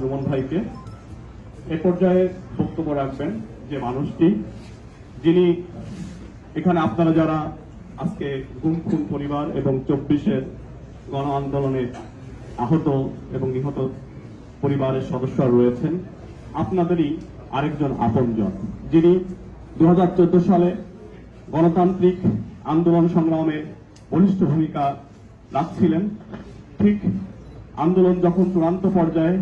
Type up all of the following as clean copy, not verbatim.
রুমন ভাইকে। এ পর্যায়ে বক্তব্য রাখবেন যে মানুষটি, যিনি এখানে আপনারা যারা আজকে গুম খুন পরিবার এবং 24-এর গণ আন্দোলনে আহত এবং নিহত পরিবারের সদস্যরা রয়েছেন, আপনাদেরই আরেকজন আপনজন, যিনি 2014 সালে গণতান্ত্রিক আন্দোলন সংগ্রামে বলিষ্ঠ ভূমিকা রাখছিলেন। ঠিক আন্দোলন যখন চূড়ান্ত পর্যায়ে,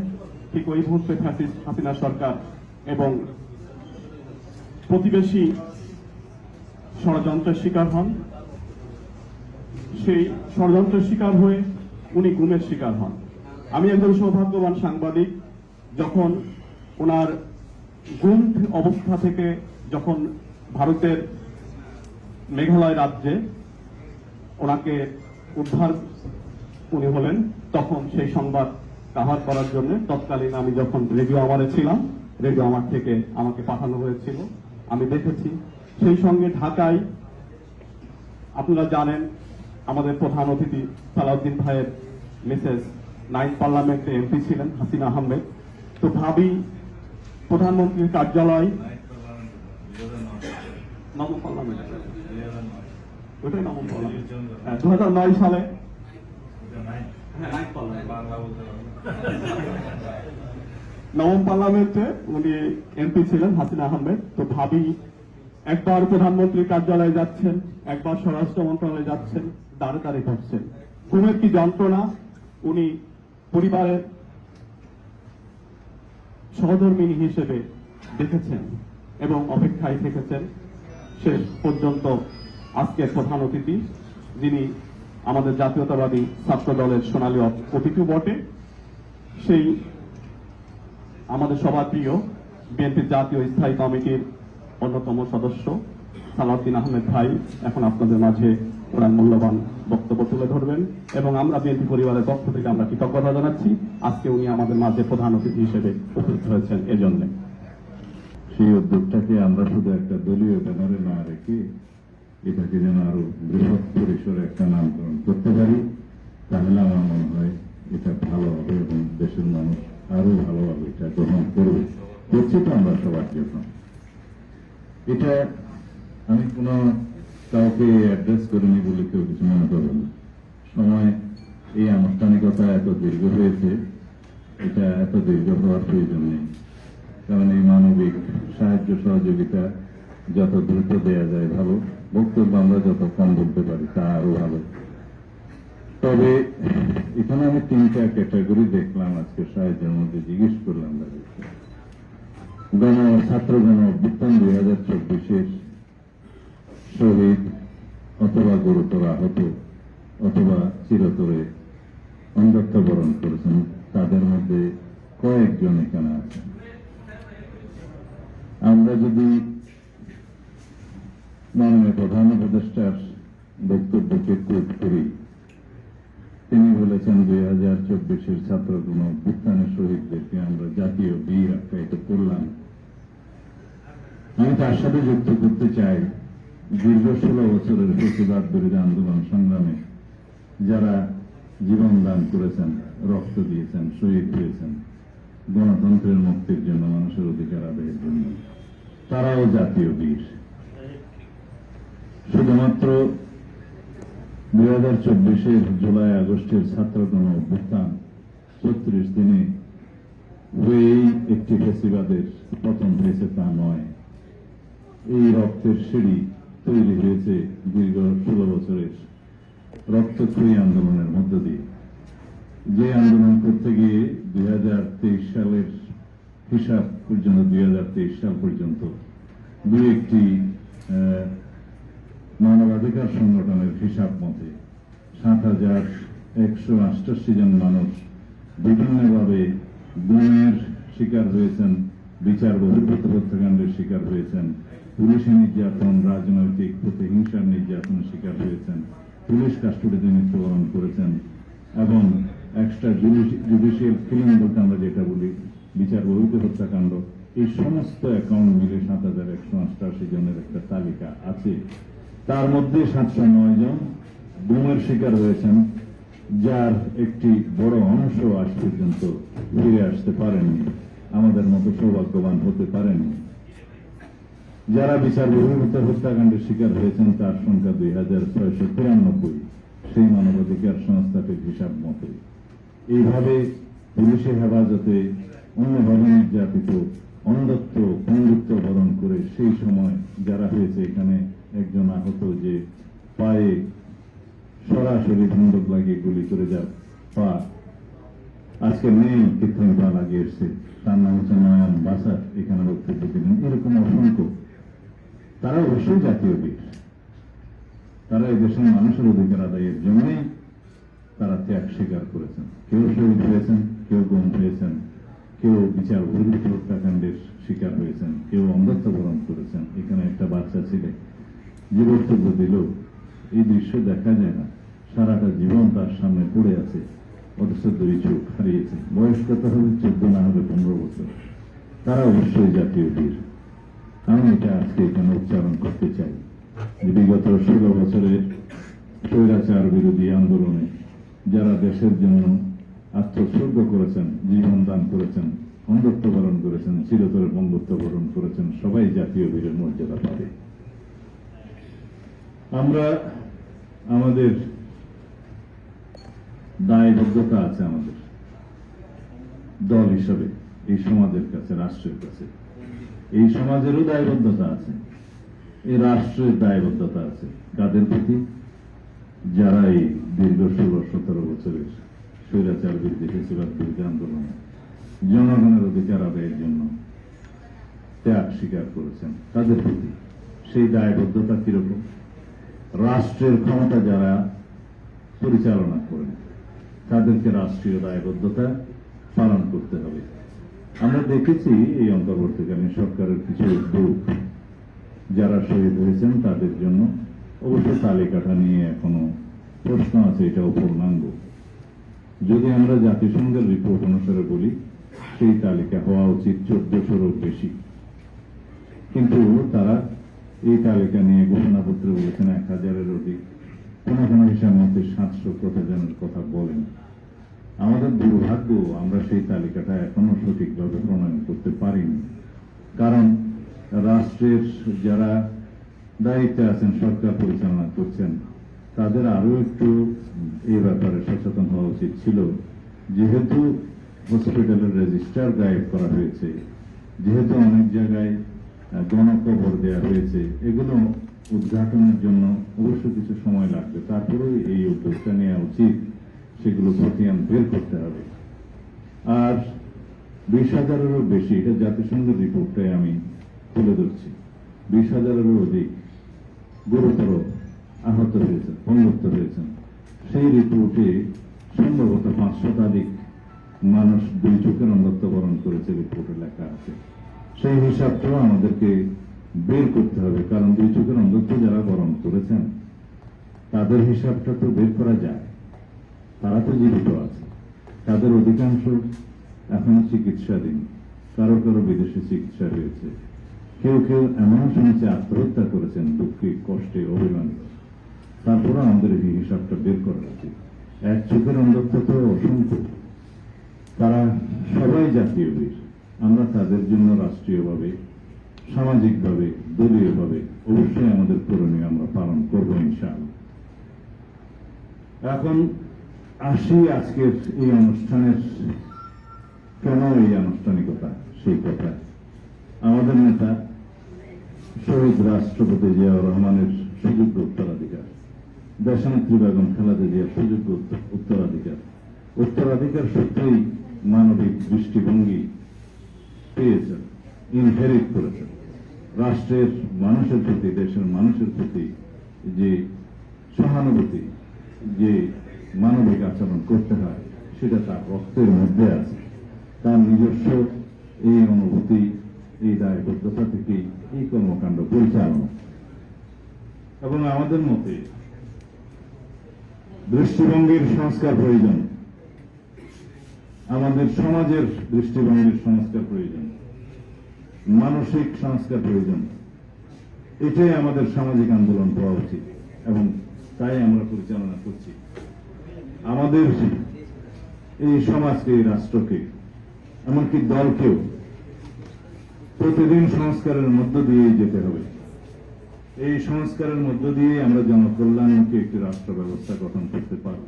ঠিক ওই মুহূর্তে ফ্যাসিস্ট হাসিনা সরকার এবং প্রতিবেশী ষড়যন্ত্রের শিকার হন। সেই ষড়যন্ত্রের শিকার হয়ে উনি গুমের শিকার হন। আমি একজন সৌভাগ্যবান সাংবাদিক, যখন ওনার গুম অবস্থা থেকে যখন ভারতের মেঘালয় রাজ্যে ওনাকে উদ্ধার উনি হলেন, তখন সেই সংবাদ কাভার করার জন্য তৎকালীন আমি যখন রেডিও আমারে ছিলাম, রেডিও আমার থেকে আমাকে পাঠানো হয়েছিল, আমি দেখেছি। সেই সঙ্গে ঢাকায় আপনারা জানেন আমাদের প্রধান অতিথি সালাউদ্দিন ভাইয়ের মিসেস 9 পার্লামেন্টে এমপি ছিলেন হাসিনা আহমেদ। তো ভাবি প্রধানমন্ত্রীর কার্যালয় নবম পার্লামেন্ট, ওইটাই নবম পার্লামেন্ট, 2009 সালে নবম পার্লামেন্টে উনি এমপি ছিলেন হাসিনা আহমেদ। তো ভাবি একবার প্রধানমন্ত্রীর কার্যালয়ে যাচ্ছেন, একবার স্বরাষ্ট্র মন্ত্রণালয়ে যাচ্ছেন, দাঁড়ে দাঁড়িয়ে করছেন। ঘুমের কি যন্ত্রণা উনি পরিবারের সহধর্মিণী হিসেবে দেখেছেন এবং অপেক্ষায় থেকেছেন শেষ পর্যন্ত। আজকের প্রধান অতিথি, যিনি আমাদের জাতীয়তাবাদী ছাত্র দলের সোনালী অতিথি বটে, সেই আমাদের সবার প্রিয় বিএনপির জাতীয় স্থায়ী কমিটির অন্যতম সদস্য সালাউদ্দিন আহমেদ ভাই এখন আপনাদের মাঝে ওনার মূল্যবান বক্তব্য তুলে ধরবেন এবং আমরা বিএনপি পরিবারের পক্ষ থেকে আমরা কৃতজ্ঞতা জানাচ্ছি আজকে উনি আমাদের মাঝে প্রধান অতিথি হিসেবে উপস্থিত হয়েছেন। এজন্য সেই উদ্যোগটাকে আমরা শুধু একটা দলীয় ব্যানারে না রেখে এটাকে যেন আরো বৃহৎ পরিসরে একটা নামকরণ করতে পারি, তাহলে আমার মনে হয় এটা ভালো হবে এবং দেশের মানুষ আরো ভালোভাবে এটা গ্রহণ করবে। করছি তো আমরা সবার জন্য। এটা আমি কোনো কাউকে অ্যাড্রেস করিনি বলে কেউ কিছু মনে করবেন। সময় এই আনুষ্ঠানিকতা এত দীর্ঘ হয়েছে, এটা এত দীর্ঘ হওয়ার প্রয়োজন নেই, কারণ এই মানবিক সাহায্য সহযোগিতা যত দ্রুত দেওয়া যায় ভালো, বক্তব্য আমরা যত কম বলতে পারি তা আরো ভালো। তবে এখানে আমি 3টা ক্যাটাগরি দেখলাম আজকে সাহায্যের মধ্যে, জিজ্ঞেস করলাম তাদেরকে। ছাত্র গণ অভ্যুত্থান 2024-এর শহীদ অথবা গুরুতর আহত অথবা চিরতরে অন্ধত্ব বরণ করেছেন, তাদের মধ্যে কয়েকজন এখানে আছেন। আমরা যদি মাননীয় প্রধান উপদেষ্টার বক্তব্যকে কোট করি, তিনি বলেছেন 2024-এর ছাত্র গণ অভ্যুত্থানের শহীদদেরকে আমরা জাতীয় বীর আখ্যায়িত করলাম। আমি তার সাথে যুক্ত করতে চাই দীর্ঘ 16 বছরের প্রতিবাদ বিরোধী আন্দোলন সংগ্রামে যারা জীবন দান করেছেন, রক্ত দিয়েছেন, শহীদ হয়েছেন গণতন্ত্রের মুক্তির জন্য, মানুষের অধিকার আদায়ের জন্য, তারাও জাতীয় বীর। শুধুমাত্র 2024-এর জুলাই আগস্টের ছাত্র গণ অভ্যুত্থান 34 দিনে হয়েই একটি ফেসিবাদের পতন হয়েছে তা নয়। এই রক্তের সিঁড়ি তৈরি হয়েছে দীর্ঘ 16 বছরের রক্তক্ষয়ী আন্দোলনের মধ্য দিয়ে। যে আন্দোলন করতে গিয়ে 2023 সালের হিসাব পর্যন্ত, 2023 সাল পর্যন্ত দু একটি মানবাধিকার সংগঠনের হিসাব মতে 7,188 জন মানুষ বিভিন্নভাবে গুমের শিকার হয়েছেন, বিচার বহির্ভূত হত্যাকাণ্ডের শিকার হয়েছেন, পুলিশি নির্যাতন, রাজনৈতিক প্রতিহিংসার নির্যাতনের শিকার হয়েছেন, পুলিশ কাস্টডিতে মৃত্যুবরণ করেছেন এবং এক্সট্রা জুডিশিয়াল কিলিং বলতে আমরা যেটা বলি, বিচার বহির্ভূত হত্যাকাণ্ড, এই সমস্ত অ্যাকাউন্ট মিলে 7,188 জনের একটা তালিকা আছে। তার মধ্যে 709 জন গুমের শিকার হয়েছেন যার একটি বড় অংশ আজ পর্যন্ত ফিরে আসতে পারেননি, আমাদের মতো সৌভাগ্যবান হতে পারেননি। যারা বিচার বহির্ভূত হত্যাকাণ্ডের শিকার হয়েছেন তার সংখ্যা 2693, সেই মানবাধিকার সংস্থাটির হিসাব মতে। এইভাবে পুলিশি হেফাজতে অন্যভাবে নির্যাতিত, অন্ধত্ব, পঙ্গুত্ব বরণ করে সেই সময় যারা হয়েছে, এখানে একজন আহত যে পায়ে সরাসরি বন্দুক লাগিয়ে গুলি করে যার পা আজকে নেই, কৃত্রিম পা লাগিয়ে এসছে, তার নাম হচ্ছে নয়ন বাসার, এখানে বক্তব্য দিলেন। এরকম অসংখ্য, তারা অবশ্যই জাতীয় বীর। তারা এই দেশের মানুষের অধিকার আদায়ের জন্যই তারা ত্যাগ স্বীকার করেছেন। কেউ শহীদ হয়েছেন, কেউ গুম হয়েছেন, কেউ বিচার বহির্ভূত হত্যাকাণ্ডের শিকার হয়েছেন, কেউ অন্ধত্ব বরণ করেছেন। এখানে একটা বাচ্চা ছেলে যে বক্তব্য দিল, এই দৃশ্য দেখা যায় না, সারাটা জীবন তার সামনে পড়ে আছে, অথচ 2 চোখ হারিয়েছে। বয়স কত হবে? 14 না হলে 15 বছর। তারা অবশ্যই জাতীয় বীর। আমি এটা আজকে এখানে উচ্চারণ করতে চাই যে বিগত 16 বছরের স্বৈরাচার বিরোধী আন্দোলনে যারা দেশের জন্য আত্মোৎসর্গ করেছেন, জীবন দান করেছেন, অন্ধত্ব বরণ করেছেন, চিরতরে বন্ধুত্ব বরণ করেছেন, সবাই জাতীয় বীরের মর্যাদা পাবে। আমরা আমাদের দায়বদ্ধতা আছে, আমাদের দল হিসাবে এই সমাজের কাছে, রাষ্ট্রের কাছে। এই সমাজেরও দায়বদ্ধতা আছে, এই রাষ্ট্রের দায়বদ্ধতা আছে। কাদের প্রতি? যারা এই দীর্ঘ 16-17 বছরের স্বৈরাচার বিরোধী, ফ্যাসিবাদ বিরোধী আন্দোলনে জনগণের অধিকার আদায়ের জন্য ত্যাগ স্বীকার করেছেন, তাদের প্রতি সেই দায়বদ্ধতা কিরকম? রাষ্ট্রের ক্ষমতা যারা পরিচালনা করেন তাদেরকে রাষ্ট্রীয় দায়বদ্ধতা পালন করতে হবে। আমরা দেখেছি এই অন্তর্বর্তীকালীন সরকারের কিছু উদ্যোগ, যারা শহীদ হয়েছেন তাদের জন্য অবশ্য তালিকাটা নিয়ে এখনো প্রশ্ন আছে, এটাও পূর্ণাঙ্গ। যদি আমরা জাতিসংঘের রিপোর্ট অনুসারে বলি, সেই তালিকা হওয়া উচিত 1400-এরও বেশি, কিন্তু তারা এই তালিকা নিয়ে ঘোষণাপত্রে বলেছেন 1000-এর অধিক। কোন কোন হিসাব মধ্যে 700 কতজনের কথা বলেন। আমাদের দুর্ভাগ্য, আমরা সেই তালিকাটা এখনো সঠিকভাবে প্রণয়ন করতে পারিনি। কারণ রাষ্ট্রের যারা দায়িত্বে আছেন, সরকার পরিচালনা করছেন, তাদের আরো একটু এই ব্যাপারে সচেতন হওয়া উচিত ছিল। যেহেতু হসপিটালের রেজিস্ট্রার গায়েব করা হয়েছে, যেহেতু অনেক জায়গায় গণকবর দেওয়া হয়েছে, এগুলো উদ্ঘাটনের জন্য অবশ্য কিছু সময় লাগবে। তারপরেও এই উদ্যোগটা নেওয়া উচিত, সেগুলো খতিয়ান বের করতে হবে। আর 20,000-এরও বেশি, এটা জাতিসংঘের রিপোর্টটাই আমি তুলে ধরছি, 20,000-এরও অধিক গুরুতর আহত হয়েছেন, পঙ্গুত্ব হয়েছেন। সেই রিপোর্টে সম্ভবত 5 শতাধিক মানুষ 2 চোখের অন্ধত্ব বরণ করেছে, রিপোর্টে লেখা আছে। সেই হিসাবটাও আমাদেরকে বের করতে হবে, কারণ 2 চোখের অন্ধত্ব যারা বরণ করেছেন তাদের হিসাবটা তো বের করা যায়। তারা তো জীবিত আছে, তাদের অধিকাংশ এখনো চিকিৎসাধীন, কারো কারো বিদেশে চিকিৎসা হয়েছে, কেউ কেউ এমন শুনেছে আত্মহত্যা করেছেন, দুঃখে, কষ্টে, অভিমানে। তারপরে আমাদের এই হিসাবটা বের করা উচিত। 1 চোখের অন্ধত্ব তো অসংখ্য, তারা সবাই জাতীয় বীর। আমরা তাদের জন্য রাষ্ট্রীয়ভাবে, সামাজিকভাবে, দলীয়ভাবে অবশ্যই আমাদের করণীয় আমরা পালন করব ইনশাআল্লাহ। এখন আসি আজকের এই অনুষ্ঠানের কেন এই আনুষ্ঠানিকতা, সেই কথা। আমাদের নেতা শহীদ রাষ্ট্রপতি জিয়াউর রহমানের সুযোগ্য উত্তরাধিকার, দেশনেত্রী বেগম খালেদা জিয়ার সুযোগ্য উত্তরাধিকার সূত্রেই মানবিক দৃষ্টিভঙ্গি পেয়েছেন, ইনহেরিট করেছেন। রাষ্ট্রের মানুষের প্রতি, দেশের মানুষের প্রতি যে সহানুভূতি, যে মানবিক আচরণ করতে হয়, সেটা তার রক্তের মধ্যে আছে। তার নিজস্ব এই অনুভূতি, এই দায়বদ্ধতা থেকেই এই কর্মকাণ্ড পরিচালনা। এবং আমাদের মতে দৃষ্টিভঙ্গির সংস্কার প্রয়োজন, আমাদের সমাজের দৃষ্টিভঙ্গির সংস্কার প্রয়োজন, মানসিক সংস্কার প্রয়োজন। এটাই আমাদের সামাজিক আন্দোলন হওয়া উচিত এবং তাই আমরা পরিচালনা করছি। আমাদের এই সমাজকে, এই রাষ্ট্রকে, এমনকি দলকেও প্রতিদিন সংস্কারের মধ্য দিয়েই যেতে হবে। এই সংস্কারের মধ্য দিয়ে আমরা জনকল্যাণমুখী একটি রাষ্ট্র ব্যবস্থা গঠন করতে পারব।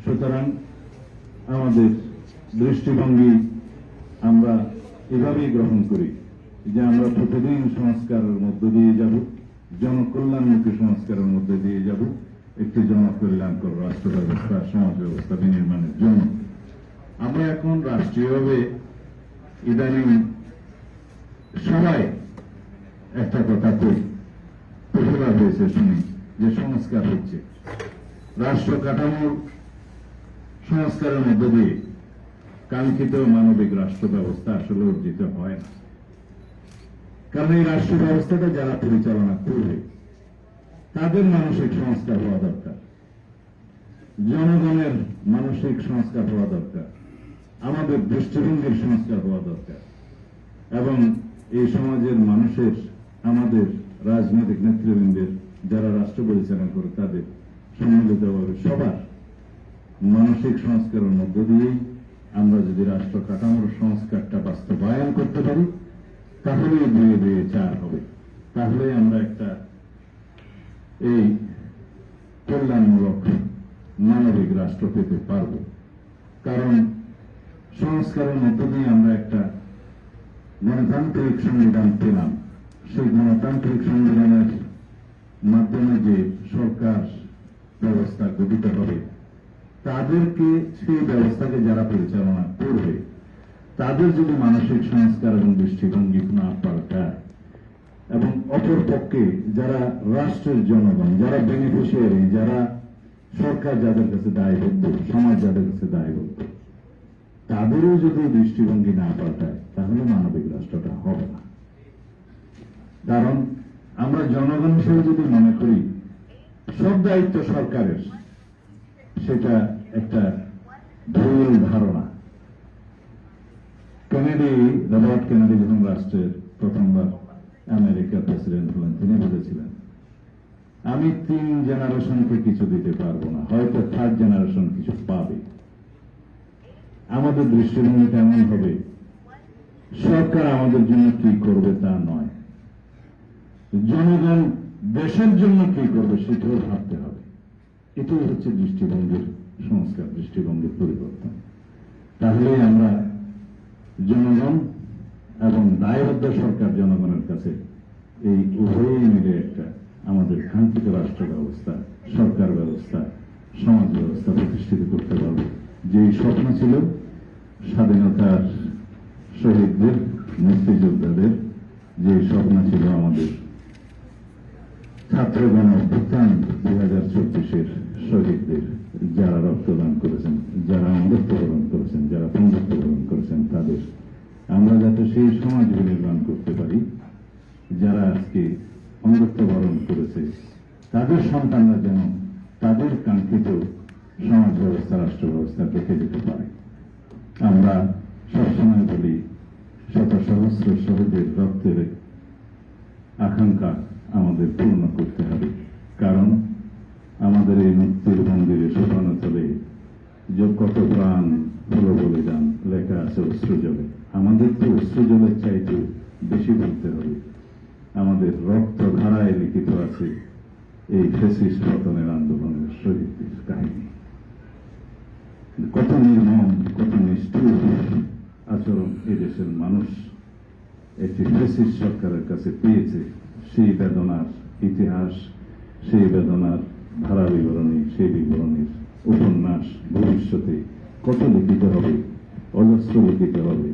সুতরাং আমাদের দৃষ্টিভঙ্গি আমরা এভাবেই গ্রহণ করি যে আমরা প্রতিদিন সংস্কারের মধ্য দিয়ে যাব, জনকল্যাণমুখী সংস্কারের মধ্যে দিয়ে যাব একটি জনকল্যাণকর রাষ্ট্র ব্যবস্থা, সমাজ ব্যবস্থা বিনির্মাণের জন্য। আমরা এখন রাষ্ট্রীয়ভাবে ইদানিং সবাই একটা কথা খুব পপুলার হয়েছে শুনি যে সংস্কার হচ্ছে। রাষ্ট্র কাঠামোর সংস্কারের মধ্য দিয়ে কাঙ্ক্ষিত মানবিক রাষ্ট্র ব্যবস্থা আসলে অর্জিত হয় না। কারণ এই রাষ্ট্র ব্যবস্থাটা যারা পরিচালনা করবে তাদের মানসিক সংস্কার হওয়া দরকার, জনগণের মানসিক সংস্কার হওয়া দরকার, আমাদের দৃষ্টিভঙ্গির সংস্কার হওয়া দরকার, এবং এই সমাজের মানুষের, আমাদের রাজনৈতিক নেতৃবৃন্দের, যারা রাষ্ট্র পরিচালনা করে তাদের সম্মিলিতভাবে সবার মানসিক সংস্কারের মধ্য দিয়েই আমরা যদি রাষ্ট্র কাঠামোর সংস্কারটা বাস্তবায়ন করতে পারি তাহলে 2-2-4 হবে। তাহলে আমরা একটা এই কল্যাণমূলক মানবিক রাষ্ট্র পেতে পারব। কারণ সংস্কারের মধ্য দিয়ে আমরা একটা গণতান্ত্রিক সংবিধান পেলাম। সেই গণতান্ত্রিক সংবিধানের মাধ্যমে যে সরকার ব্যবস্থা গঠিত হবে, তাদেরকে, সেই ব্যবস্থাকে যারা পরিচালনা করবে তাদের যদি মানসিক সংস্কার এবং দৃষ্টিভঙ্গি না পাল্টায়, এবং অপর পক্ষে যারা রাষ্ট্রের জনগণ, যারা বেনিফিশিয়ারি, যারা সরকার যাদের কাছে দায়বদ্ধ, সমাজ যাদের কাছে দায়বদ্ধ, তাদেরও যদি দৃষ্টিভঙ্গি না পাল্টায় তাহলে মানবিক রাষ্ট্রটা হবে না। কারণ আমরা জনগণ হিসেবে যদি মনে করি সব দায়িত্ব সরকারের, সেটা একটা ভুল ধারণা। রবার্ট কেনেডি যখন রাষ্ট্রের প্রথমবার আমেরিকার প্রেসিডেন্ট হলেন, তিনি বলেছিলেন, আমি 3 জেনারেশনকে কিছু দিতে পারবো না, হয়তো 3rd জেনারেশন কিছু পাবে। আমাদের দৃষ্টিভঙ্গিটা এমন হবে, সরকার আমাদের জন্য কি করবে তা নয়, জনগণ দেশের জন্য কি করবে সেটাও ভাবতে হবে। এটাই হচ্ছে দৃষ্টিভঙ্গির সংস্কার, দৃষ্টিভঙ্গির পরিবর্তন। তাহলে আমরা জনগণ এবং দায়বদ্ধ সরকার জনগণের কাছে এই উভয়ই মিলে একটা আমাদের কাঙ্ক্ষিত রাষ্ট্র ব্যবস্থা, সরকার ব্যবস্থা, সমাজ ব্যবস্থা প্রতিষ্ঠিত করতে পারবে। যেই স্বপ্ন ছিল স্বাধীনতার শহীদদের, মুক্তিযোদ্ধাদের, যে স্বপ্ন ছিল আমাদের ছাত্র গণ অভ্যুত্থান 2024-এর শহীদদের, যারা রক্তদান করেছেন, যারা অঙ্গত্ববরণ করেছেন, যারা পঙ্গুত্ববরণ করেছেন, তাদের আমরা যাতে সেই সমাজ বিনির্মাণ করতে পারি, যারা আজকে অঙ্গত্ববরণ করেছে তাদের সন্তানরা যেন তাদের কাঙ্ক্ষিত সমাজ ব্যবস্থা, রাষ্ট্র ব্যবস্থা দেখে যেতে পারে। আমরা সবসময় বলি, শত সহস্র শহীদের রক্তের আকাঙ্ক্ষা আমাদের পূর্ণ করতে হবে। কারণ আমাদের এই মুক্তির মন্দিরে শোভানো তলে যে কত প্রাণ হলো বলে যান লেখা আছে অশ্রুজলে। আমাদের তো অশ্রুজলের চাইতে বেশি বলতে হবে, আমাদের রক্ত ধারায় লিখিত আছে এই ফ্যাসিস্ট পতনের আন্দোলনের শহীদদের কাহিনী। কত নির্মম, কত নিষ্ঠুর আচরণ এদেশের মানুষ একটি ফ্যাসিস্ট সরকারের কাছে পেয়েছে। সেই বেদনার ইতিহাস, সেই বেদনার ধারা বিবরণী, সেই বিবরণীর উপন্যাস ভবিষ্যতে কত লিখিত হবে, অজস্র লিখিত হবে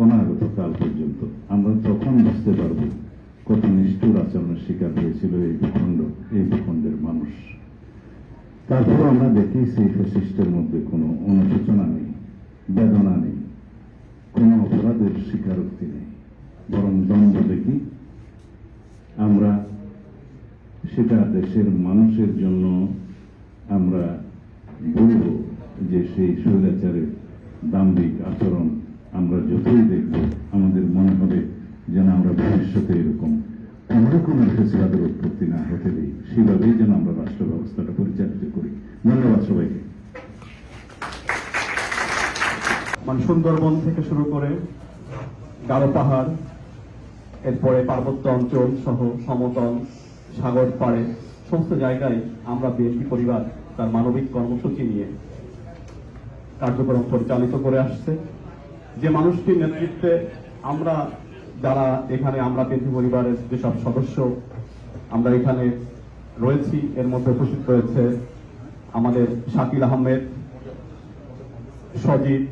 অনাগত কাল পর্যন্ত। আমরা তখন বুঝতে পারব কত নিষ্ঠুর আচরণের শিকার হয়েছিল এই ভূখণ্ড, এই ভূখণ্ডের মানুষ। তারপর আমরা দেখি সেই ফ্যাসিস্টের মধ্যে কোনো অনুশোচনা নেই, বেদনা নেই, কোনো অপরাধের স্বীকারোক্তি নেই, বরং দ্বন্দ্ব দেখি আমরা। সেটা দেশের মানুষের জন্য আমরা বলব যে সেই স্বৈরাচারের দাম্ভিক আচরণ আমরা যতই দেখব আমাদের মনে হবে যেন আমরা ভবিষ্যতে এরকম কোনোরকমের ফেসিবাদের উৎপত্তি না হতে দিই, সেভাবেই যেন আমরা রাষ্ট্র ব্যবস্থাটা পরিচালিত করি। ধন্যবাদ সবাইকে। মানে সুন্দরবন থেকে শুরু করে গারো পাহাড়, এরপরে পার্বত্য অঞ্চল সহ সমতল, সাগর পাড়ে সমস্ত জায়গায় আমরা বিএনপি পরিবার তার মানবিক কর্মসূচি নিয়ে কার্যক্রম পরিচালিত করে আসছে। যে মানুষটির নেতৃত্বে আমরা যারা এখানে আমরা বিএনপি পরিবারের যেসব সদস্য আমরা এখানে রয়েছি, এর মধ্যে উপস্থিত রয়েছে আমাদের শাকিল আহমেদ, সজিব,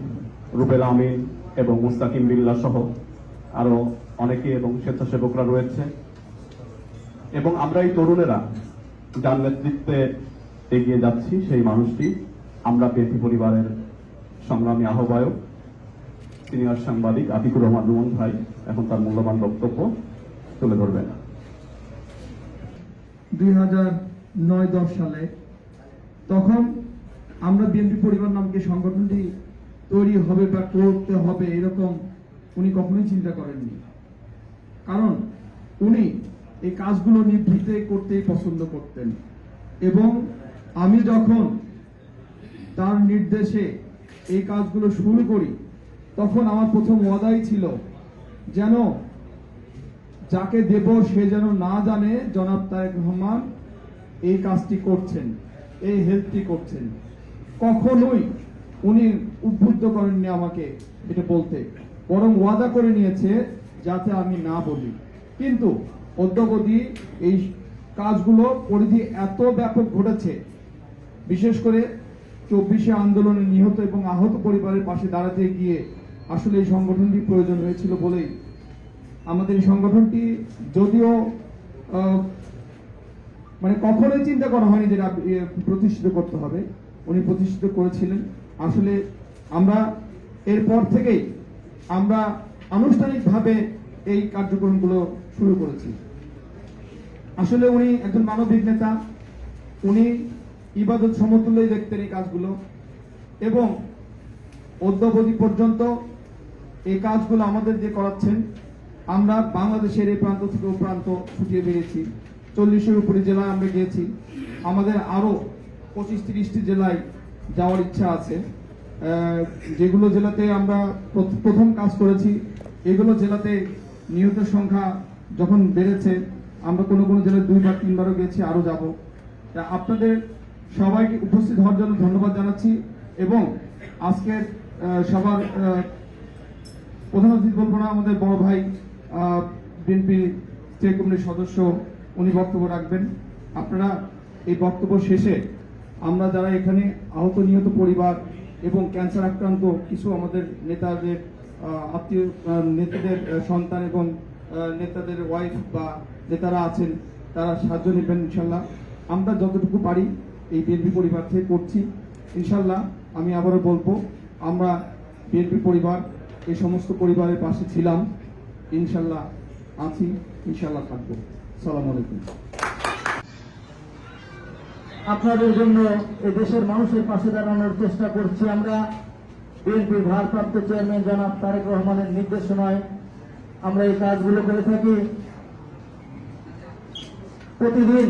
রুবেল আমিন এবং মুস্তাকিম বিল্লাহ সহ আরো অনেকে এবং স্বেচ্ছাসেবকরা রয়েছে। এবং আমরা এই তরুণেরা যার নেতৃত্বে এগিয়ে যাচ্ছি সেই মানুষটি আমরা বিএনপি পরিবারের সংগ্রামী আহ্বায়ক সিনিয়র সাংবাদিক আতিকুর রহমান রুমন ভাই এখন তার মূল্যবান বক্তব্য তুলে ধরবেন। 2009-10 সালে তখন আমরা বিএনপি পরিবার নামকে সংগঠনটি তৈরি হবে বা করতে হবে এরকম উনি কখনোই চিন্তা করেননি। কারণ উনি এই কাজগুলো নিভৃতে করতেই পছন্দ করতেন এবং আমি যখন তার নির্দেশে এই কাজগুলো শুরু করি তখন আমার প্রথম ওয়াদাই ছিল যেন যাকে দেব সে যেন না জানে জনাব তারেক রহমান এই কাজটি করছেন, এই হেল্পটি করছেন। কখনোই উনি উদ্বুদ্ধ করেননি আমাকে এটা বলতে, বরং ওয়াদা করে নিয়েছে যাতে আমি না বলি। কিন্তু অদ্যাবধি এই কাজগুলো পরিধি এত ব্যাপক ঘটেছে, বিশেষ করে 24শে আন্দোলনে নিহত এবং আহত পরিবারের পাশে দাঁড়াতে গিয়ে আসলে এই সংগঠনটি প্রয়োজন হয়েছিল বলেই আমাদের এই সংগঠনটি যদিও মানে কখনোই চিন্তা করা হয়নি যে প্রতিষ্ঠিত করতে হবে, উনি প্রতিষ্ঠিত করেছিলেন। আসলে আমরা এরপর থেকেই আমরা আনুষ্ঠানিকভাবে এই কার্যক্রমগুলো শুরু করেছি। আসলে উনি একজন মানবিক নেতা, উনি ইবাদত সমতুল্যই দেখতেন এই কাজগুলো এবং অদ্যাবধি পর্যন্ত এই কাজগুলো আমাদের যে করাচ্ছেন, আমরা বাংলাদেশের এই প্রান্ত থেকে ও প্রান্ত ছুটিয়ে বেরিয়েছি। 40-এর উপরে জেলায় আমরা গিয়েছি, আমাদের আরো 25-30টি জেলায় যাওয়ার ইচ্ছা আছে। যেগুলো জেলাতে আমরা প্রথম কাজ করেছি, এগুলো জেলাতে নিহতের সংখ্যা যখন বেড়েছে আমরা কোনো কোনো জেলায় 2 বা 3 বারও গেছি, আরো যাব। আপনাদের সবাইকে উপস্থিত হওয়ার জন্য ধন্যবাদ জানাচ্ছি এবং আজকের সবার প্রধান অতিথি বলবো না, আমাদের বড় ভাই বিএনপি স্টেট কমিটির সদস্য উনি বক্তব্য রাখবেন। আপনারা এই বক্তব্য শেষে আমরা যারা এখানে আহত নিহত পরিবার এবং ক্যান্সার আক্রান্ত কিছু আমাদের নেতাদের আত্মীয়, নেতাদের সন্তান এবং নেতাদের ওয়াইফ বা নেতারা আছেন, তারা সাহায্য নেবেন ইনশাল্লাহ। আমরা যতটুকু পারি এই বিএনপি পরিবার থেকে করছি ইনশাল্লাহ। আমি আবারও বলবো, আমরা বিএনপি পরিবার এই সমস্ত পরিবারের পাশে ছিলাম, ইনশাল্লাহ আছি, ইনশাল্লাহ থাকবো। আসসালামু আলাইকুম। আপনাদের জন্য এই দেশের মানুষের পাশে দাঁড়ানোর চেষ্টা করছি। আমরা বিএনপির ভারপ্রাপ্ত চেয়ারম্যান জনাব তারেক রহমানের নির্দেশনায় আমরা এই কাজগুলো করে থাকি। প্রতিদিন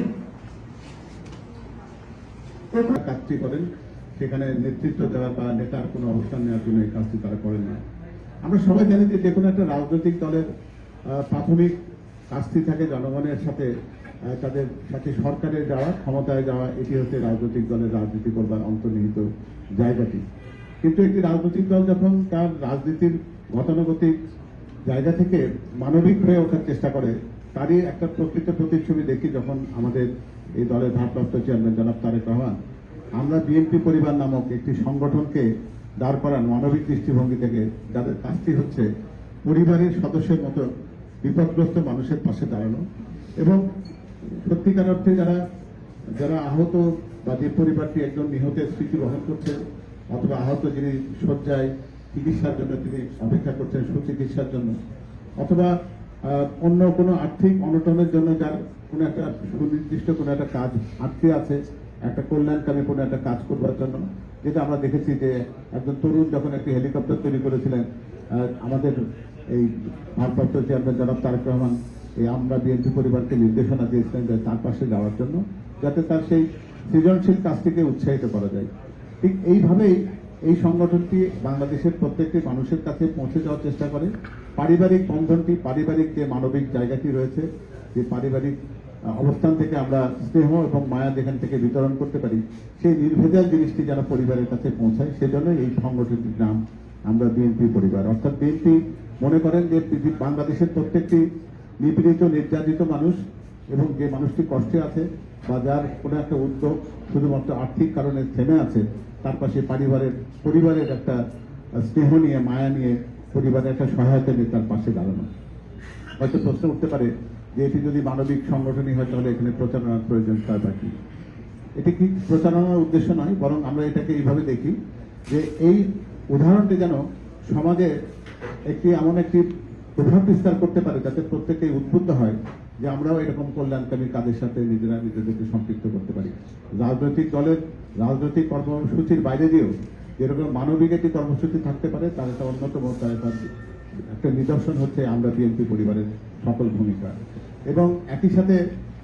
কাজটি করেন, সেখানে নেতৃত্ব দেওয়ার বা নেতার কোনো অবস্থান নেওয়ার জন্য এই কাজটি তারা করেন না। আমরা সবাই জানি যে কোনো একটা রাজনৈতিক দলের প্রাথমিক কাজটি থাকে জনগণের সাথে, তাদের সাথে সরকারে যাওয়া, ক্ষমতায় যাওয়া, এটি হচ্ছে রাজনৈতিক দলের রাজনীতি করবার অন্তর্নিহিত জায়গাটি। কিন্তু একটি রাজনৈতিক দল যখন তার রাজনীতির গতানুগতিক জায়গা থেকে মানবিক হয়ে ওঠার চেষ্টা করে, তারই একটা প্রকৃত প্রতিচ্ছবি দেখি যখন আমাদের এই দলের ভারপ্রাপ্ত চেয়ারম্যান জনাব তারেক রহমান আমরা বিএনপি পরিবার নামক একটি সংগঠনকে দাঁড় করান মানবিক দৃষ্টিভঙ্গি থেকে, যাদের কাজটি হচ্ছে পরিবারের সদস্যের মতো বিপদগ্রস্ত মানুষের পাশে দাঁড়ানো এবং সত্যিকার অর্থে যারা আহত বা যে পরিবারটি একজন নিহতের স্মৃতি বহন করছেন অথবা আহত যিনি শয্যায় চিকিৎসার জন্য তিনি অপেক্ষা করছেন সুচিকিৎসার জন্য, অথবা অন্য কোনো আর্থিক অনটনের জন্য যার কোনো একটা সুনির্দিষ্ট কোনো একটা কাজ আটকে আছে, একটা কল্যাণকামী কোনো একটা কাজ করবার জন্য, যেটা আমরা দেখেছি যে একজন তরুণ যখন একটি হেলিকপ্টার তৈরি করেছিলেন, আমাদের এই ভারপ্রাপ্ত চেয়ারম্যান জনাব তারেক রহমান এই আমরা বিএনপি পরিবারকে নির্দেশনা দিয়েছিলেন যে তার পাশে যাওয়ার জন্য, যাতে তার সেই সৃজনশীল কাজটিকে উৎসাহিত করা যায়। ঠিক এইভাবেই এই সংগঠনটি বাংলাদেশের প্রত্যেকটি মানুষের কাছে পৌঁছে যাওয়ার চেষ্টা করে। পারিবারিক বন্ধনটি, পারিবারিক যে মানবিক জায়গাটি রয়েছে, যে পারিবারিক অবস্থান থেকে আমরা স্নেহ এবং মায়া যেখান থেকে বিতরণ করতে পারি, সেই নির্ভেজাল জিনিসটি যেন পরিবারের কাছে পৌঁছায়, সেজন্য এই সংগঠনটির নাম আমরা বিএনপি পরিবার। অর্থাৎ বিএনপি মনে করেন যে বাংলাদেশের প্রত্যেকটি নিপীড়িত নির্যাতিত মানুষ এবং যে মানুষটি কষ্টে আছে বা যার কোনো একটা উদ্যোগ শুধুমাত্র আর্থিক কারণে থেমে আছে, তার পাশে পরিবারের একটা স্নেহ নিয়ে, মায়া নিয়ে, পরিবারের একটা সহায়তা নিয়ে তার পাশে দাঁড়ানো। হয়তো প্রশ্ন উঠতে পারে যে এটি যদি মানবিক সংগঠনই হয় তাহলে এখানে প্রচারণার প্রয়োজন তার বাকি। এটি কি প্রচারণার উদ্দেশ্য নয়, বরং আমরা এটাকে এইভাবে দেখি যে এই উদাহরণটি যেন সমাজে এমন একটি প্রভাব বিস্তার করতে পারে যাতে প্রত্যেকেই উদ্বুদ্ধ হয় যে আমরাও এরকম কল্যাণকামী কাজের সাথে নিজেদেরকে সম্পৃক্ত করতে পারি। রাজনৈতিক দলের রাজনৈতিক কর্মসূচির বাইরে দিয়েও যেরকম মানবিক একটি কর্মসূচি থাকতে পারে, তার একটা অন্যতম একটা নিদর্শন হচ্ছে আমরা বিএনপি পরিবারের সকল ভূমিকা। এবং একই সাথে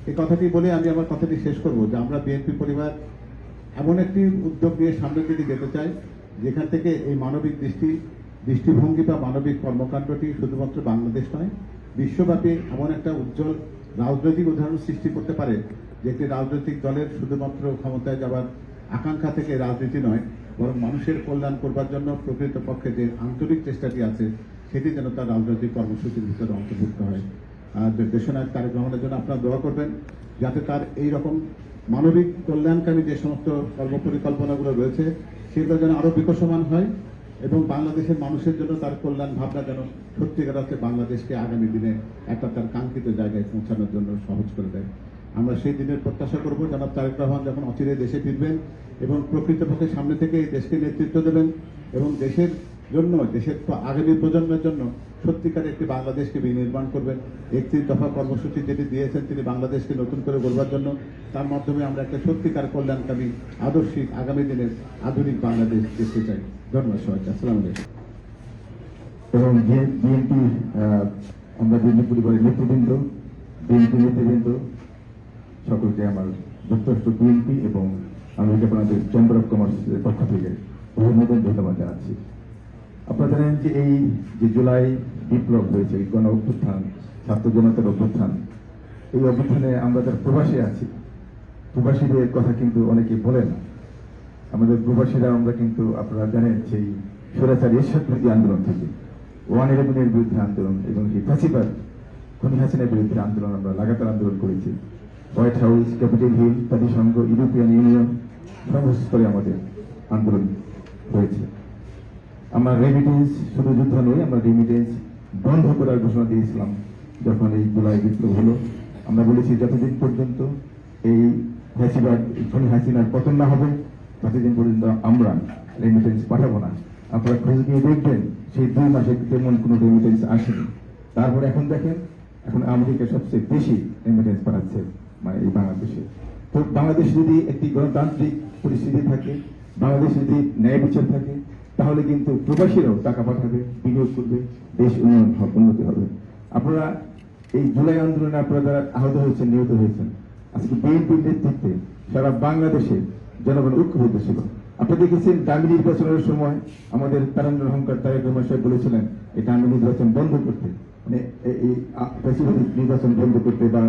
এই কথাটি বলে আমি আমার কথাটি শেষ করব যে আমরা বিএনপি পরিবার এমন একটি উদ্যোগ নিয়ে সামনের দিকে যেতে চাই যেখান থেকে এই মানবিক দৃষ্টিভঙ্গি বা মানবিক কর্মকাণ্ডটি শুধুমাত্র বাংলাদেশ নয়, বিশ্বব্যাপী এমন একটা উজ্জ্বল রাজনৈতিক উদাহরণ সৃষ্টি করতে পারে যে একটি রাজনৈতিক দলের শুধুমাত্র ক্ষমতায় যাওয়ার আকাঙ্ক্ষা থেকে রাজনীতি নয়, বরং মানুষের কল্যাণ করবার জন্য প্রকৃতপক্ষে যে আন্তরিক চেষ্টাটি আছে সেটি যেন তার রাজনৈতিক কর্মসূচির ভিতরে অন্তর্ভুক্ত হয়। দেশনায়ক তারেক রহমানের জন্য আপনারা দোয়া করবেন যাতে তার এই রকম মানবিক কল্যাণকারী যে সমস্ত কর্মপরিকল্পনাগুলো রয়েছে সেগুলো যেন আরো বিকশমান হয় এবং বাংলাদেশের মানুষের জন্য তার কল্যাণ ভাবনা যেন সত্যিকার অর্থে বাংলাদেশকে আগামী দিনে একটা তার কাঙ্ক্ষিত জায়গায় পৌঁছানোর জন্য সহজ করে দেয়। আমরা সেই দিনের প্রত্যাশা করব জনাব তারেক রহমান যখন অচিরে দেশে ফিরবেন এবং প্রকৃতপক্ষে সামনে থেকে এই দেশকে নেতৃত্ব দেবেন এবং দেশের জন্য, দেশের আগামী প্রজন্মের জন্য সত্যিকার একটি বাংলাদেশকে বিনির্মাণ করবেন। 31 দফা কর্মসূচি যেটি দিয়েছেন তিনি বাংলাদেশকে নতুন করে গড়বার জন্য, তার মাধ্যমে আমরা একটা সত্যিকার কল্যাণকামী আদর্শিক আগামী দিনের আধুনিক বাংলাদেশ দেখতে চাই। ধন্যবাদ সবাইকে। আসসালামু আলাইকুম। এবং বিএনপি আমরা বিএনপি পরিবারের নেতৃবৃন্দ, বিএনপি নেতৃবৃন্দ সকলকে আমার যুক্তরাষ্ট্র বিএনপি এবং আমেরিকা আপনাদের চেম্বার অফ কমার্সের পক্ষ থেকে অভিনন্দন ধন্যবাদ জানাচ্ছি। আপনারা জানেন যে এই যে জুলাই বিপ্লব হয়েছে, গণ অভ্যুত্থান, ছাত্র জনতার অভ্যুত্থান, এই অভ্যুত্থানে আমরা যারা প্রবাসী আছি, প্রবাসীদের কথা কিন্তু অনেকে বলে না। আমাদের প্রবাসীরা আমরা কিন্তু আপনারা জানেন সেই স্বৈরাচারী এরশাদ বিরোধী আন্দোলন থেকে 111-এর বিরুদ্ধে আন্দোলন এবং সেই ফাঁসিবাদ খুনি হাসিনার বিরুদ্ধে আন্দোলন আমরা লাগাতার আন্দোলন করেছি। হোয়াইট হাউস, ক্যাপিটাল হিল, জাতিসংঘ, ইউরোপিয়ান ইউনিয়ন সর্বস্তরে আমাদের আন্দোলন হয়েছে। আমরা রেমিটেন্স, শুধু যুদ্ধ নয়, আমরা রেমিটেন্স বন্ধ করার ঘোষণা দিয়েছিলাম যখন এই জুলাই বিপ্লব হলো। আমরা বলেছি যতদিন পর্যন্ত এই ফাঁসিবাদ খুনি হাসিনার পতন না হবে ততদিন পর্যন্ত আমরা রেমিটেন্স পাঠাবো না। আপনারা খোঁজ নিয়ে দেখবেন সেই 2 মাসে তেমন কোনো রেমিটেন্স আসেনি। তারপরে এখন দেখেন, এখন আমেরিকা সবচেয়ে বেশি রেমিটেন্স পাঠাচ্ছে মানে এই বাংলাদেশে। তো বাংলাদেশ যদি একটি গণতান্ত্রিক পরিস্থিতি থাকে, বাংলাদেশ যদি ন্যায় বিচার থাকে, তাহলে কিন্তু প্রবাসীরাও টাকা পাঠাবে, বিনিয়োগ করবে, দেশ উন্নতি হবে। আপনারা এই জুলাই আন্দোলনে আপনারা যারা আহত হয়েছেন, নিহত হয়েছেন, আজকে বিএনপির নেতৃত্বে সারা বাংলাদেশে জনগণ ঐক্যবদ্ধ ছিল। আপনারা দেখেছেন দামি নির্বাচনের সময় আমাদের তারুণ্যের অহংকার তারেক রহমান সাহেব বলেছিলেন এই দামি নির্বাচন বন্ধ করতে, মানে এই প্রেসিডেন্ট নির্বাচন বন্ধ করতে বা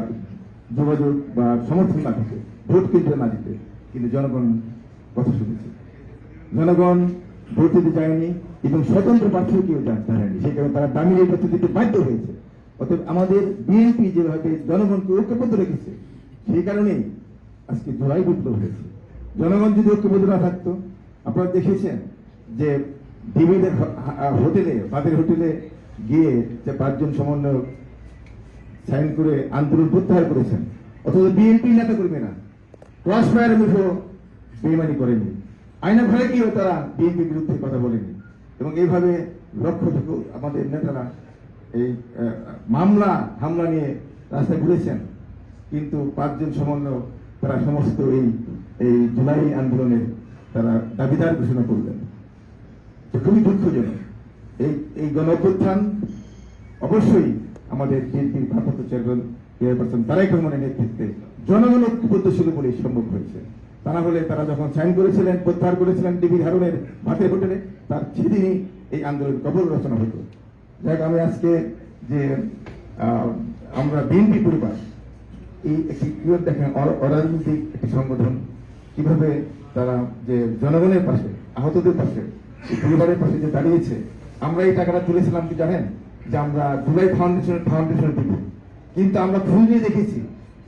যোগাযোগ বা সমর্থন না থাকে, ভোট কেন্দ্রে না দিতে। কিন্তু জনগণ কথা শুনেছে, জনগণ ভোট দিতে চায়নি এবং স্বতন্ত্র প্রার্থীও কেউ জানেনি, সেই কারণে তারা দামি নির্বাচন দিতে বাধ্য হয়েছে। অতএব আমাদের বিএনপি যেভাবে জনগণকে ঐক্যবদ্ধ রেখেছে, সেই কারণেই আজকে জুলাই বিপ্লব হয়েছে। জনগণ যদি ঐক্যবদ্ধ না থাকতো, আপনারা দেখেছেন যে ডিবিদের হোটেলে, তাদের হোটেলে গিয়ে যে 5 জন সমন্বয়ক সাইন করে আন্দোলন প্রত্যাহার করেছেন, অথচ বিএনপি নেতা করবে না, ক্রস ফায়ারের মুখেও বেইমানি করেনি, আয়না ঘরে গিয়েও তারা বিএনপির বিরুদ্ধে কথা বলেনি। এবং এইভাবে লক্ষ্য থেকে আমাদের নেতারা এই হামলা নিয়ে রাস্তায় ঘুরেছেন, কিন্তু 5 জন সমন্বয়ক তারা সমস্ত এই জুলাই আন্দোলনের তারা দাবিদার ঘোষণা করলেন। খুবই দুঃখজনক। এই গণ অভ্যুত্থান অবশ্যই আমাদের বিএনপির ভারপ্রাপ্ত চেয়ারম্যান তারেক রহমানের নেতৃত্বে জনগণ ঐক্যবদ্ধ ছিল বলেই সম্ভব হয়েছে। তা না হলে তারা যখন সাইন করেছিলেন, প্রত্যাহার করেছিলেন টিভি ধারণের ভাতের হোটেলে, তার সেদিনই এই আন্দোলন কবর রচনা হতো। যাই হোক, আমি আজকে যে আমরা বিএনপি পরিবার এই একটি কিভাবে দেখেন অরাজনৈতিক একটি সংগঠন কিভাবে তারা যে জনগণের পাশে, আহতদের পাশে, এই পরিবারের পাশে যে দাঁড়িয়েছে। আমরা এই টাকাটা তুলেছিলাম কি জানেন, যে আমরা জুলাই ফাউন্ডেশনের দিব, কিন্তু আমরা ভুল নিয়ে দেখেছি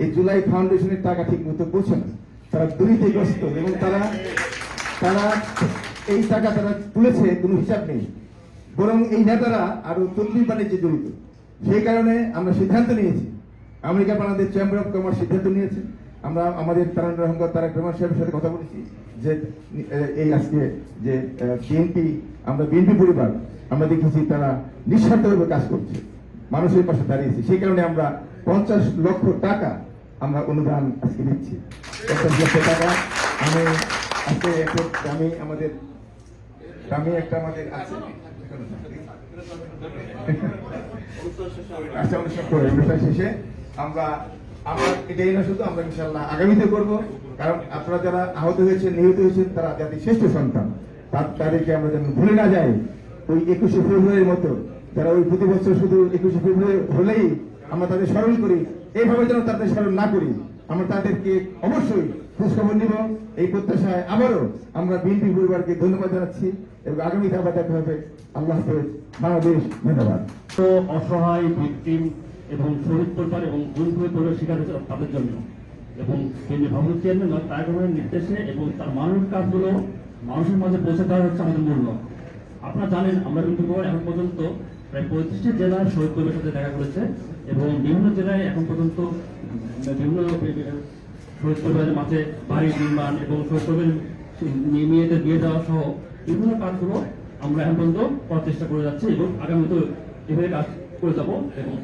এই জুলাই ফাউন্ডেশনের টাকা ঠিক মতো পৌঁছে না। তারা দুর্নীতিগ্রস্ত এবং তারা এই টাকা তারা তুলেছে কোনো হিসাব নেই, বরং এই নেতারা আরো তদবির বাণিজ্যে জড়িত। সেই কারণে আমরা সিদ্ধান্ত নিয়েছি, America Bangladesh chamber of commerce সিদ্ধান্ত নিয়েছে। আমরা আমাদের তারেক রহমান সাহেবের সাথে কথা বলেছি যে এই আজকে যে বিএনপি পরিবার আমরা দেখেছি তারা নিঃস্বার্থভাবে কাজ করছে, মানুষের পাশে দাঁড়িয়েছে। সেই কারণে আমরা 50 লক্ষ টাকা আমরা অনুদান আজকে দিচ্ছি। 50 লক্ষ টাকা আমি আজকে আমাদের আছে আচ্ছা, অনুষ্ঠান শেষে আমরা এটাই না, শুধু আমরা ইনশাআল্লাহ আগামীতে করব। কারণ আপনারা যারা আহত হয়েছেন, নিহত হয়েছেন, তারা জাতির শ্রেষ্ঠ সন্তান, তাদেরকে আমরা যেন ভুলে না যাই। ওই 21শে ফেব্রুয়ারির মতো যারা ওই প্রতি বছর শুধু 21শে ফেব্রুয়ারি হলেই আমরা তাদের স্মরণ করি, এইভাবে যেন তাদের স্মরণ না করি। আমরা তাদেরকে অবশ্যই খোঁজখবর নিব। এই প্রত্যাশায় আবারও আমরা বিএনপি পরিবারকে ধন্যবাদ জানাচ্ছি এবং আগামীতে আবার দেখা হবে। আল্লাহ হাফেজ, বাংলাদেশ। ধন্যবাদ। তো অসহায় ভিকটিম এবং শহীদ পরিবার এবং গুণগুলো পরিবার শিকার হয়েছে তাদের জন্য, এবং কেন্দ্রীয় ভারপ্রাপ্ত চেয়ারম্যান তারেক রহমানের নির্দেশে এবং তার মানবিক কাজগুলো মানুষের মাঝে পৌঁছে দেওয়া হচ্ছে আমাদের মূল লক্ষ্য। আপনারা জানেন, আমরা কিন্তু এখন পর্যন্ত প্রায় 35টি জেলার শহীদ পরিবারের সাথে দেখা করেছে এবং বিভিন্ন জেলায় এখন পর্যন্ত বিভিন্ন শহীদ পরিবারের মাঝে বাড়ি নির্মাণ এবং শহীদ পরিবারের মেয়েদের বিয়ে দেওয়া সহ বিভিন্ন কাজগুলো আমরা এখন পর্যন্ত করার চেষ্টা করে যাচ্ছি এবং আগামীতে এভাবে কাজ করে যাবো। এবং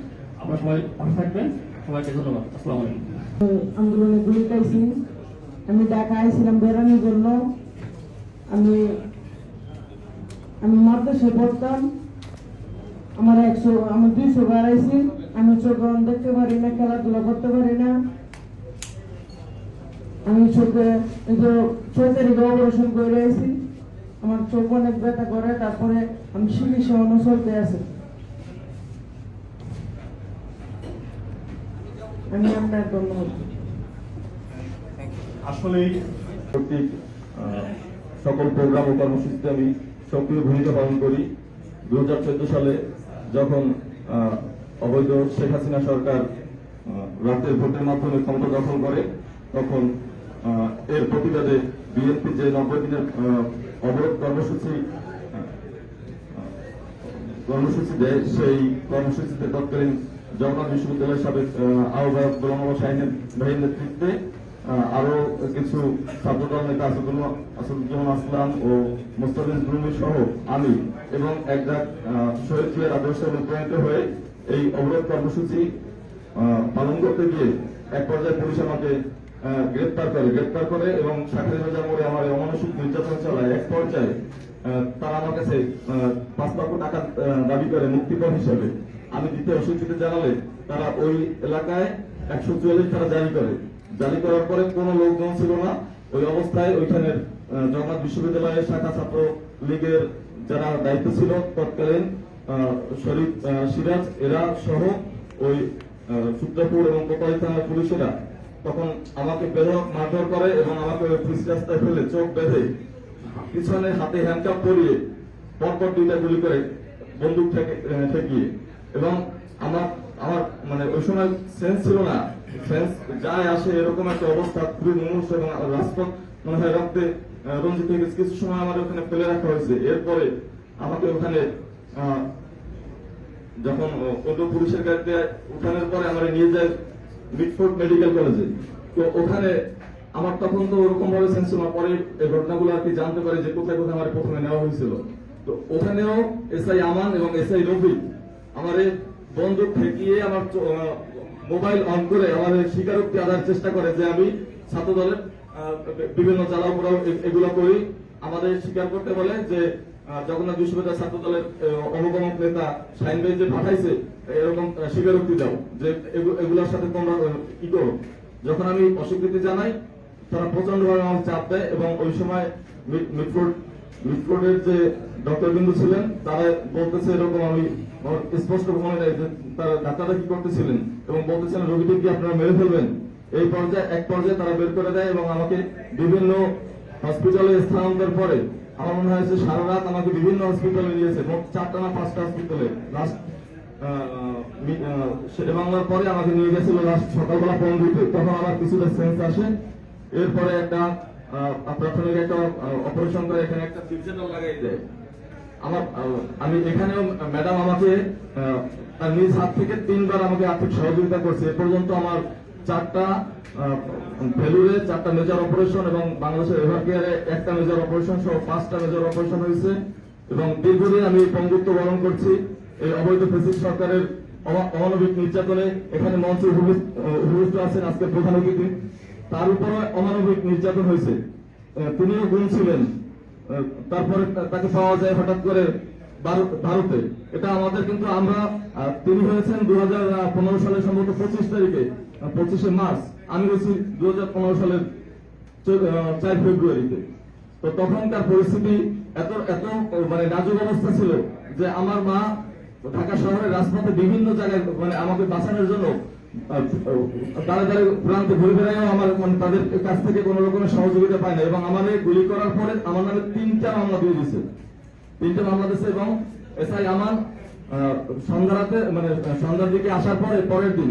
আপনারা সবাই ভালো থাকবেন। সবাইকে ধন্যবাদ। আসসালামু আলাইকুম। আন্দোলনে গুলি খাইছি। আমি ঢাকা আইছিলাম বেড়ানোর জন্য। আমি মাদ্রাসায় পড়তাম। আমার 200 বার আইছি। আমি চোখে দেখতে পারি না, খেলাধুলা করতে পারি না। আমি চোখের অপারেশন করে আইছি। আমার চোখ অনেক ব্যথা করে। তারপরে আমি চিকিৎসা চলতে আছি। আমি আপনার ধন্যবাদ। আসলেই কর্তৃক সকল প্রোগ্রাম ও কর্মসূচিতে আমি সক্রিয় ভূমিকা পালন করি। 2014 সালে যখন অবৈধ শেখ হাসিনা সরকার রাতের ভোটের মাধ্যমে ক্ষমতা দখল করে, তখন এর প্রতিবাদে বিএনপি যে 90 দিনের অবরোধ কর্মসূচি দেয়, সেই কর্মসূচিতে তৎকালীন জগন্নাথ বিশ্ববিদ্যালয়ের সাবেক আহ্বায়ক গোলাম মোহাম্মদ শাহীনের ভাইয়ের নেতৃত্বে আরো কিছু ছাত্রদল নেতা আসাদুজ্জামান আসলাম ও মোস্তাফিজ রুমি সহ আমি এবং একজাক শহীদ জিয়ার আদর্শে অনুপ্রাণিত হয়ে এই অবরোধ কর্মসূচি পালন করতে গিয়ে এক পর্যায়ে পুলিশ আমাকে গ্রেপ্তার করে এবং শাখারি বাজার মোড়ে আমার অমানসিক নির্যাতন চালায়। এক পর্যায়ে তারা আমার কাছে 5 লক্ষ টাকা দাবি করে মুক্তিপণ হিসেবে। আমি দিতে অস্বীকৃতি জানালে তারা ওই এলাকায় 144 ধারা জারি করার পরে কোনো লোকজন ছিল না। ওই অবস্থায় ওইখানের জগন্নাথ বিশ্ববিদ্যালয়ের শাখা ছাত্র লীগের যারা দায়িত্ব ছিল তৎকালীন শরীফ সিরাজ এরা সহ ওই সূত্রপুর এবং কোপাই থানার পুলিশেরা তখন আমাকে বেধড়ক মারধর করে এবং আমাকে পুলিশ রাস্তায় ফেলে চোখ বেঁধে পিছনে হাতে হ্যান্ডকাপ পরিয়ে পরপর 2টা গুলি করে বন্দুক ঠেকিয়ে। এবং আমার মানে ওই সময় সেন্স ছিল না, সেন্স যায় আসে এরকম একটা অবস্থা, খুবই মুমূর্ষ এবং রাজপথ মনে হয় রক্তে রঞ্জিত হয়ে গেছে। কিছু সময় আমার ওখানে ফেলে রাখা হয়েছে। এরপরে আমাকে ওখানে যখন অন্য পুলিশের গাড়িতে উঠানোর পরে আমার নিয়ে যায় মিটফোর্ড মেডিকেল কলেজে। তো ওখানে আমার তখন তো ওরকম ভাবে সেন্স ছিল না। পরে এই ঘটনাগুলো আর কি জানতে পারি যে কোথায় কোথায় আমার প্রথমে নেওয়া হয়েছিল। তো ওখানেও এসআই আমান এবং এসআই রফিক আমার বন্দুক ঠেকিয়ে আমার মোবাইল অন করে আমার স্বীকারোক্তি আদার চেষ্টা করে যে আমি ছাত্র দলের বিভিন্ন জ্বালাও পোড়াও এগুলো করি। আমাদের স্বীকার করতে বলে যে জগন্নাথ বিশ্ববিদ্যালয় ছাত্র দলের অনুগমক নেতা শাহিন ভাই যে পাঠাইছে এরকম স্বীকারোক্তি দাও যে এগুলোর সাথে তোমরা কি করো। যখন আমি অস্বীকৃতি জানাই তারা প্রচন্ডভাবে আমার চাপ দেয় এবং ওই সময় মিটফোর্ডের যে ডক্টর বিন্দু ছিলেন তারা বলতেছে এরকম, আমি আমার স্পষ্ট মনে নেই যে তারা ডাক্তাররা কি করতেছিলেন এবং বলতেছিলেন রোগীটি কি আপনারা মেরে ফেলবেন। এক পর্যায়ে তারা বের করে দেয় এবং আমাকে বিভিন্ন হসপিটালে স্থানান্তর পরে আমার মনে হয়েছে সারা রাত আমাকে বিভিন্ন হসপিটালে নিয়েছে, মোট 4টা না 5টা হসপিটালে। লাস্ট শেরে বাংলার পরে আমাকে নিয়ে গেছিল লাস্ট সকালবেলা 15তে, তখন আমার কিছুটা সেন্স আসে। এরপরে একটা প্রাথমিক একটা অপারেশন করে এখানে একটা ফিক্সেটল লাগাই দেয়। আমি এখানেও ম্যাডাম আমাকে তার নিজ হাত থেকে 3বার আমাকে আর্থিক সহযোগিতা করছে। এ পর্যন্ত আমার 4টা ভেলুরে 4টা মেজর অপারেশন এবং বাংলাদেশের এভারকেয়ারে 1টা মেজর অপারেশন সহ 5টা মেজর অপারেশন হয়েছে এবং দীর্ঘদিন আমি পঙ্গুত্ব বরণ করছি এই অবৈধ ফ্যাসিস্ট সরকারের অমানবিক নির্যাতনে। এখানে মঞ্চে উপবিষ্ট আছেন আজকে প্রধান অতিথি, তার উপরে অমানবিক নির্যাতন হয়েছে। তিনিও গুম ছিলেন, তারপরে তাকে পাওয়া যায় হঠাৎ করে ভারতে। এটা আমাদের কিন্তু তিনি হয়েছেন 2015 সালের সম্ভবত 25 তারিখে, 25শে মার্চ। আমি হয়েছি 2015 সালের 4 ফেব্রুয়ারিতে। তো তখনকার পরিস্থিতি এত মানে নাজুক অবস্থা ছিল যে আমার মা ঢাকা শহরের রাজপথে বিভিন্ন জায়গায় মানে আমাকে বাঁচানোর জন্য দাঁড়ে প্রান্তে ঘুরে বেড়াইও আমার মানে তাদের কাছ থেকে কোন রকমের সহযোগিতা পায় না এবং আমাদের গুলি করার পরে আমার নামে 3টা মামলা দিয়ে দিচ্ছে, 3টা মামলা দিচ্ছে এবং এসআই আমার সন্ধ্যার দিকে আসার পরের দিন